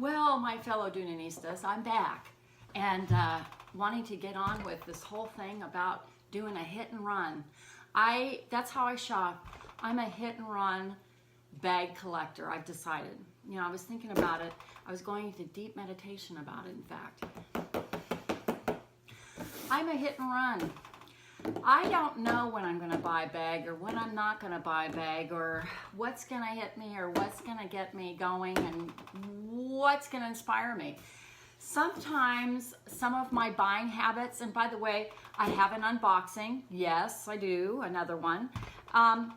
Well, my fellow Doonistas, I'm back and wanting to get on with this whole thing about doing a hit and run. That's how I shop. I'm a hit and run bag collector, I've decided. You know, I was thinking about it. I was going into deep meditation about it, in fact. I'm a hit and run. I don't know when I'm going to buy a bag or when I'm not going to buy a bag or what's going to hit me or what's going to get me going and what's going to inspire me. Sometimes some of my buying habits, and by the way, I have an unboxing. Yes, I do. Another one. I'll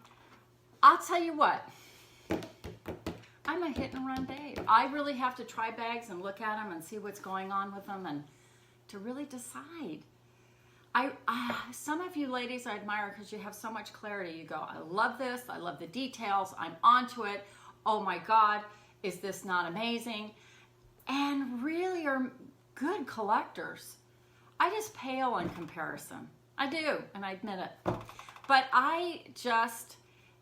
tell you what. I'm a hit and run babe. I really have to try bags and look at them and see what's going on with them and to really decide. Some of you ladies I admire because you have so much clarity. You go, I love this, I love the details, I'm onto it, oh my God, is this not amazing? And really are good collectors. I just pale in comparison. I do, and I admit it. But I just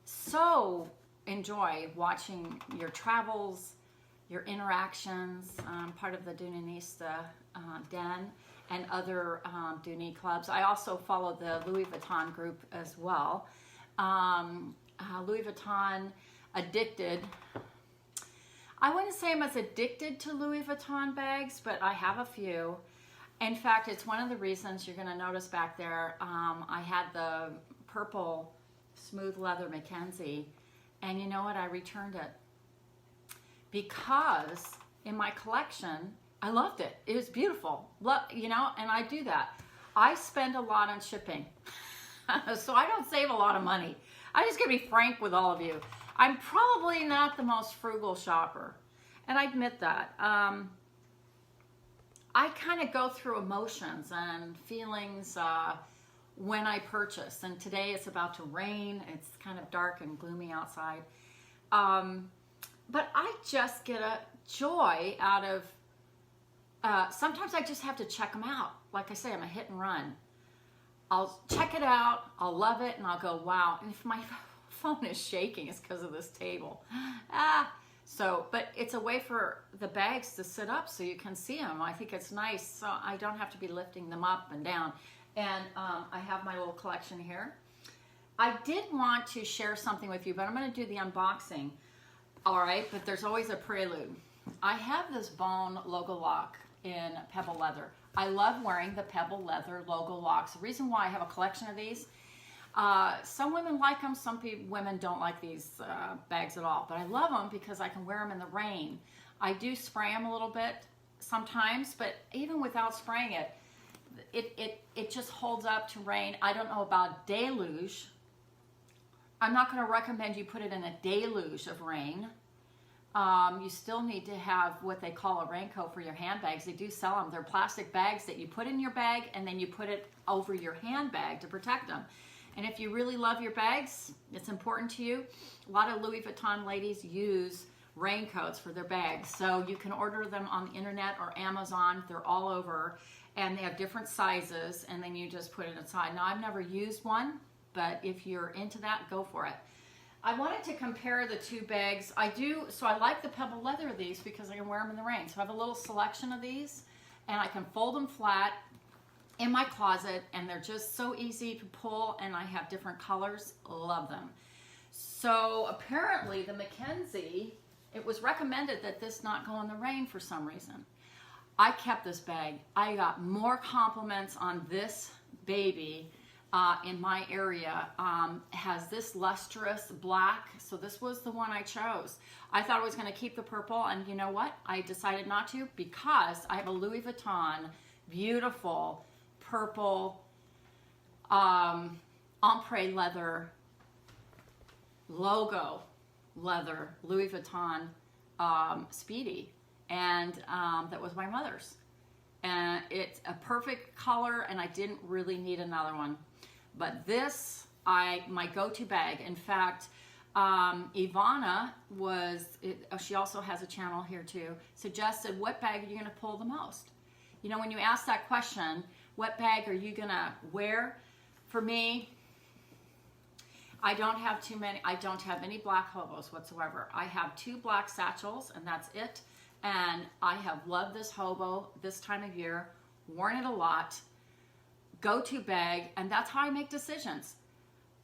so enjoy watching your travels, your interactions. I'm part of the Dooneyista Den and other Dooney clubs. I also follow the Louis Vuitton group as well. Louis Vuitton addicted. I wouldn't say I'm as addicted to Louis Vuitton bags, but I have a few. In fact, it's one of the reasons you're going to notice back there, I had the purple smooth leather Mackenzie, and you know what? I returned it because in my collection, I loved it. It was beautiful, you know, and I do that. I spend a lot on shipping, so I don't save a lot of money. I'm just going to be frank with all of you. I'm probably not the most frugal shopper, and I admit that. I kind of go through emotions and feelings when I purchase, and today it's about to rain. It's kind of dark and gloomy outside, but I just get a joy out of sometimes I just have to check them out. Like I say, I'm a hit and run. I'll check it out, I'll love it, and I'll go, wow. And if my phone is shaking, it's because of this table. But it's a way for the bags to sit up so you can see them. I think it's nice, so I don't have to be lifting them up and down. And I have my little collection here. I did want to share something with you, but I'm going to do the unboxing. All right, but there's always a prelude. I have this Bone logo lock in pebble leather. I love wearing the pebble leather logo locks. The reason why I have a collection of these, some women like them, some women don't like these bags at all, but I love them because I can wear them in the rain. I do spray them a little bit sometimes, but even without spraying it, it just holds up to rain. I don't know about deluge. I'm not going to recommend you put it in a deluge of rain. You still need to have what they call a raincoat for your handbags. They do sell them. They're plastic bags that you put in your bag and then you put it over your handbag to protect them. And if you really love your bags, it's important to you. A lot of Louis Vuitton ladies use raincoats for their bags. So you can order them on the internet or Amazon. They're all over and they have different sizes and then you just put it inside. Now I've never used one, but if you're into that, go for it. I wanted to compare the two bags. I like the pebble leather of these because I can wear them in the rain. So I have a little selection of these and I can fold them flat in my closet and they're just so easy to pull and I have different colors. Love them. So apparently the Mackenzie, it was recommended that this not go in the rain for some reason. I kept this bag. I got more compliments on this baby in my area. Has this lustrous black, so this was the one I chose. I thought I was going to keep the purple, and you know what? I decided not to because I have a Louis Vuitton beautiful purple ombre leather logo leather Louis Vuitton Speedy, and that was my mother's, and it's a perfect color and I didn't really need another one. But this, my go-to bag. In fact, Ivana she also has a channel here too, suggested, what bag are you going to pull the most? You know, when you ask that question, what bag are you going to wear? For me, I don't have too many. I don't have any black hobos whatsoever. I have 2 black satchels and that's it. and I have loved this hobo this time of year, worn it a lot, go-to bag, and that's how I make decisions.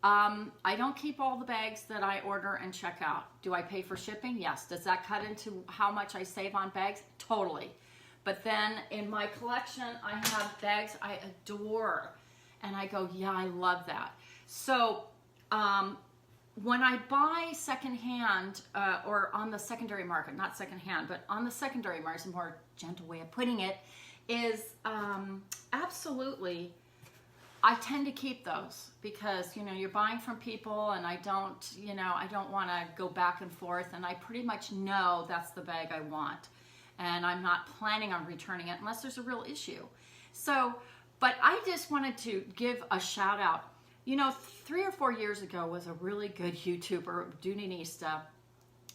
I don't keep all the bags that I order and check out. Do I pay for shipping? Yes. Does that cut into how much I save on bags? Totally. But then in my collection, I have bags I adore. And I go, yeah, I love that. So when I buy secondhand or on the secondary market, not secondhand, but on the secondary market, is a more gentle way of putting it, is absolutely, I tend to keep those because, you know, you're buying from people and I don't want to go back and forth, and I pretty much know that's the bag I want. And I'm not planning on returning it unless there's a real issue. So, but I just wanted to give a shout out. You know, 3 or 4 years ago was a really good YouTuber, Dooney,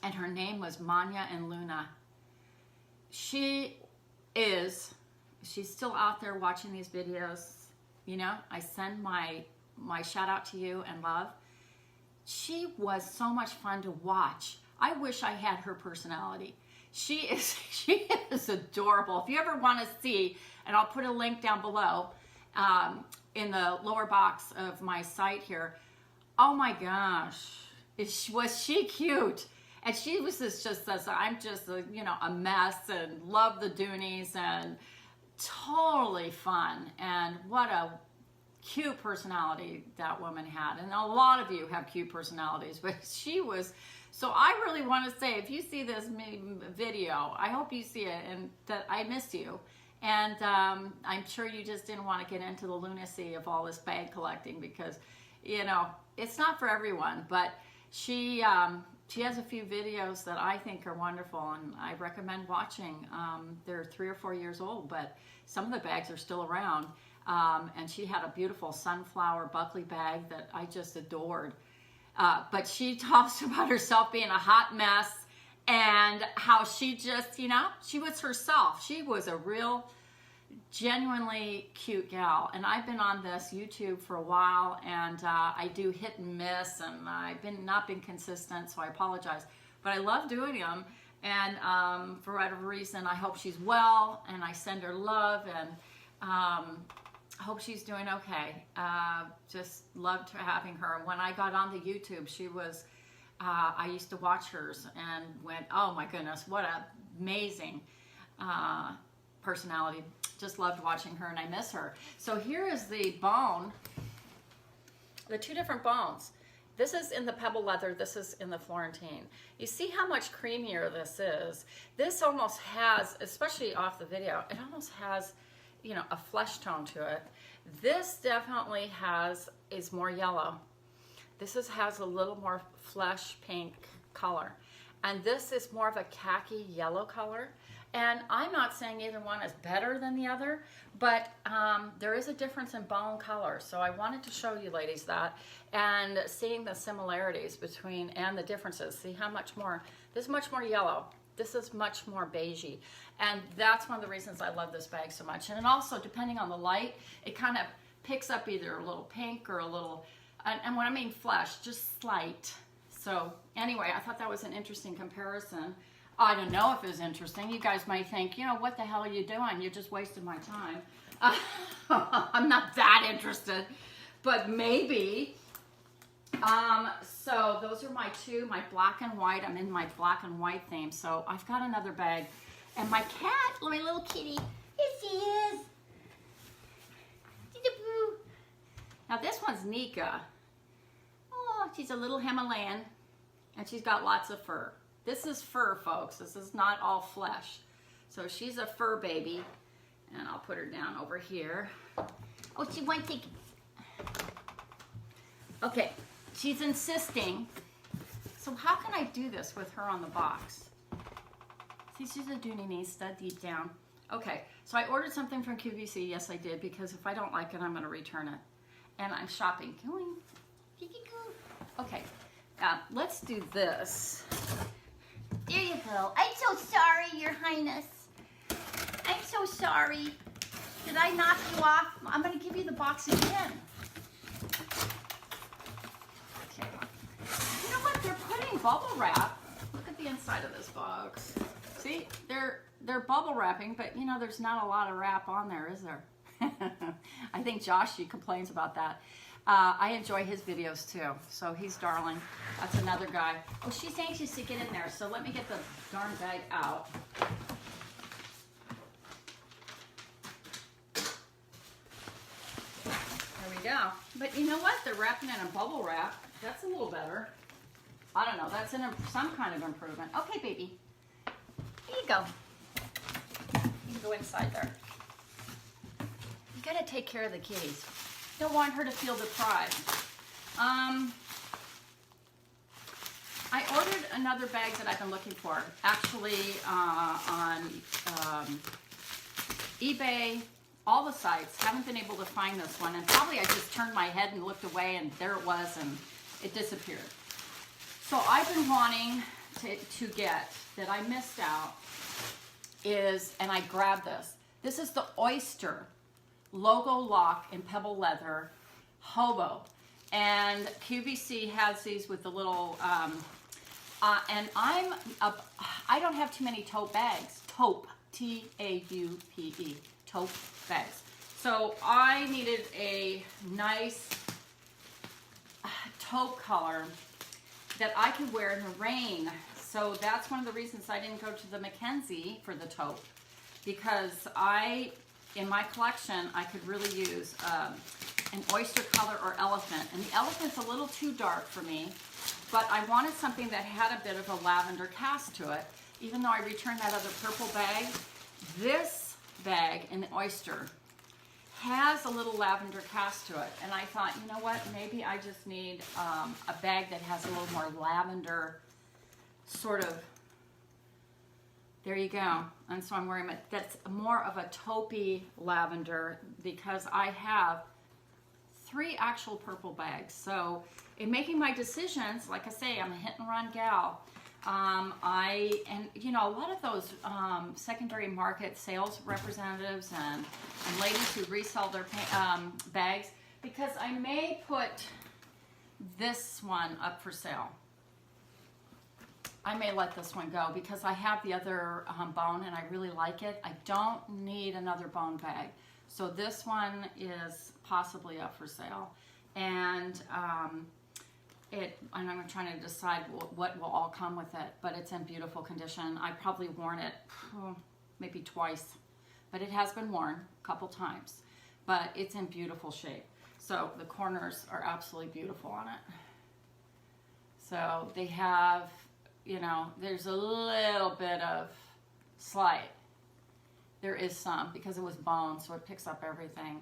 and her name was Manya and Luna. She's still out there watching these videos. You know, I send my shout out to you and love. She was so much fun to watch. I wish I had her personality. She is adorable. If you ever want to see, and I'll put a link down below in the lower box of my site here. Oh my gosh, was she cute? And she was I'm just a mess and love the Dooneys and totally fun. And what a cute personality that woman had. And a lot of you have cute personalities, but she was. So I really want to say, if you see this video, I hope you see it and that I miss you. And I'm sure you just didn't want to get into the lunacy of all this bag collecting because, you know, it's not for everyone. But she has a few videos that I think are wonderful and I recommend watching. They're 3 or 4 years old, but some of the bags are still around. And she had a beautiful sunflower Buckley bag that I just adored. But she talks about herself being a hot mess and how she just, she was herself. She was a real, genuinely cute gal. And I've been on this YouTube for a while, and I do hit and miss, and I've not been consistent, so I apologize. But I love doing them, and for whatever reason, I hope she's well, and I send her love, and I hope she's doing okay. Just loved having her. When I got on the YouTube, she was, I used to watch hers and went, oh my goodness, what an amazing personality. Just loved watching her and I miss her. So here is the bone, the 2 different bones. This is in the pebble leather, this is in the Florentine. You see how much creamier this is. This almost has, especially off the video, it almost has, a flesh tone to it. This definitely is more yellow. This has a little more flesh pink color. And this is more of a khaki yellow color. And I'm not saying either one is better than the other, but there is a difference in bone color. So I wanted to show you ladies that, and seeing the similarities between and the differences. See how much more, this is much more yellow. This is much more beigey. And that's one of the reasons I love this bag so much. And also, depending on the light, it kind of picks up either a little pink or a little, and when I mean flesh, just slight. So anyway, I thought that was an interesting comparison. I don't know if it was interesting. You guys might think, what the hell are you doing? You're just wasting my time. I'm not that interested, but maybe. So those are my 2, my black and white. I'm in my black and white theme. So I've got another bag. And my cat, my little kitty, here she is. Now this one's Nika. Oh, she's a little Himalayan. And she's got lots of fur. This is fur, folks. This is not all flesh. So she's a fur baby. And I'll put her down over here. Oh, she went to... Okay. She's insisting. So how can I do this with her on the box? See, she's a Dooney-nista deep down. Okay, so I ordered something from QVC. Yes, I did, because if I don't like it, I'm going to return it. And I'm shopping. Okay, let's do this. There you go. I'm so sorry, Your Highness. I'm so sorry. Did I knock you off? I'm going to give you the box again. Bubble wrap. Look at the inside of this box. See, they're bubble wrapping, but you know, there's not a lot of wrap on there, is there? I think Josh, he complains about that. I enjoy his videos too, so he's darling. That's another guy. Oh, she's anxious to get in there, so let me get the darn bag out. There we go. But you know what? They're wrapping in a bubble wrap. That's a little better. I don't know. That's some kind of improvement. Okay, baby. Here you go. You can go inside there. You gotta take care of the kitties. Don't want her to feel deprived. I ordered another bag that I've been looking for. Actually, on eBay, all the sites. Haven't been able to find this one. And probably I just turned my head and looked away and there it was and it disappeared. So I've been wanting to get, that I missed out, is, and I grabbed this. This is the Oyster logo lock in pebble leather hobo, and QVC has these with the little and I don't have too many tote bags. Taupe, T-A-U-P-E, taupe bags. So I needed a nice taupe color that I could wear in the rain. So that's one of the reasons I didn't go to the Mackenzie for the taupe, because in my collection, I could really use an oyster color or elephant. And the elephant's a little too dark for me, but I wanted something that had a bit of a lavender cast to it. Even though I returned that other purple bag, this bag in the oyster has a little lavender cast to it. And I thought, you know what, maybe I just need a bag that has a little more lavender sort of. There you go. And so I'm wearing it. That's more of a taupey lavender because I have 3 actual purple bags. So in making my decisions, like I say, I'm a hit and run gal. And you know, a lot of those secondary market sales representatives and ladies who resell their bags, because I may put this one up for sale. I may let this one go because I have the other bone and I really like it. I don't need another bone bag. So this one is possibly up for sale. And I'm trying to decide what will all come with it, but it's in beautiful condition. I've probably worn it maybe twice, but it has been worn a couple times, but it's in beautiful shape. So the corners are absolutely beautiful on it. So they have, you know, there's a little bit of slide. There is some because it was bone, so it picks up everything.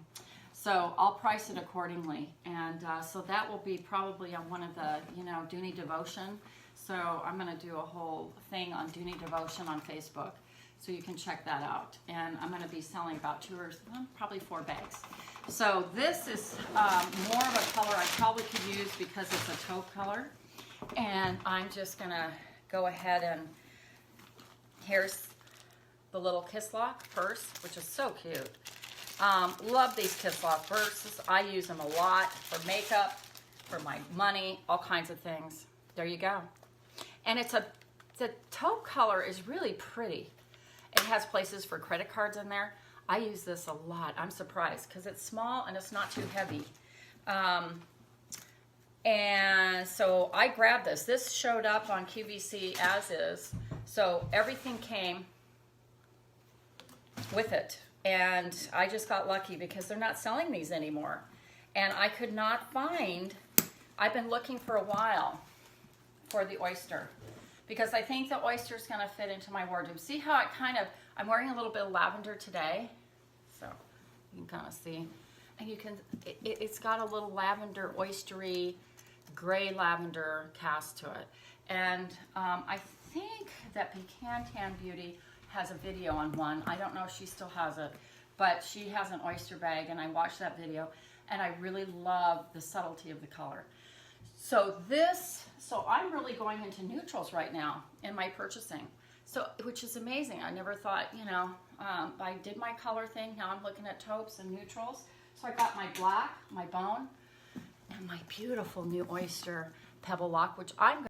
So I'll price it accordingly. And so that will be probably on one of the, you know, Dooney Devotion. So I'm going to do a whole thing on Dooney Devotion on Facebook. So you can check that out. And I'm going to be selling about 2 or probably 4 bags. So this is more of a color I probably could use because it's a taupe color. And I'm just going to go ahead and here's the little Kiss Lock purse, which is so cute. Love these Kiss Lock purses. I use them a lot for makeup, for my money, all kinds of things. There you go. And the taupe color is really pretty. It has places for credit cards in there. I use this a lot. I'm surprised because it's small and it's not too heavy. And so I grabbed this. This showed up on QVC as is. So everything came with it. And I just got lucky because they're not selling these anymore. And I could not find, I've been looking for a while for the oyster. Because I think the oyster is going to fit into my wardrobe. See how it kind of, I'm wearing a little bit of lavender today. So you can kind of see. And you can, it's got a little lavender, oystery, gray lavender cast to it. And I think that Pecan Tan Beauty has a video on one. I don't know if she still has it, but she has an oyster bag, and I watched that video, and I really love the subtlety of the color. So I'm really going into neutrals right now in my purchasing, so which is amazing. I never thought, you know, I did my color thing. Now I'm looking at taupes and neutrals. So I got my black, my bone, and my beautiful new oyster pebble lock, which I'm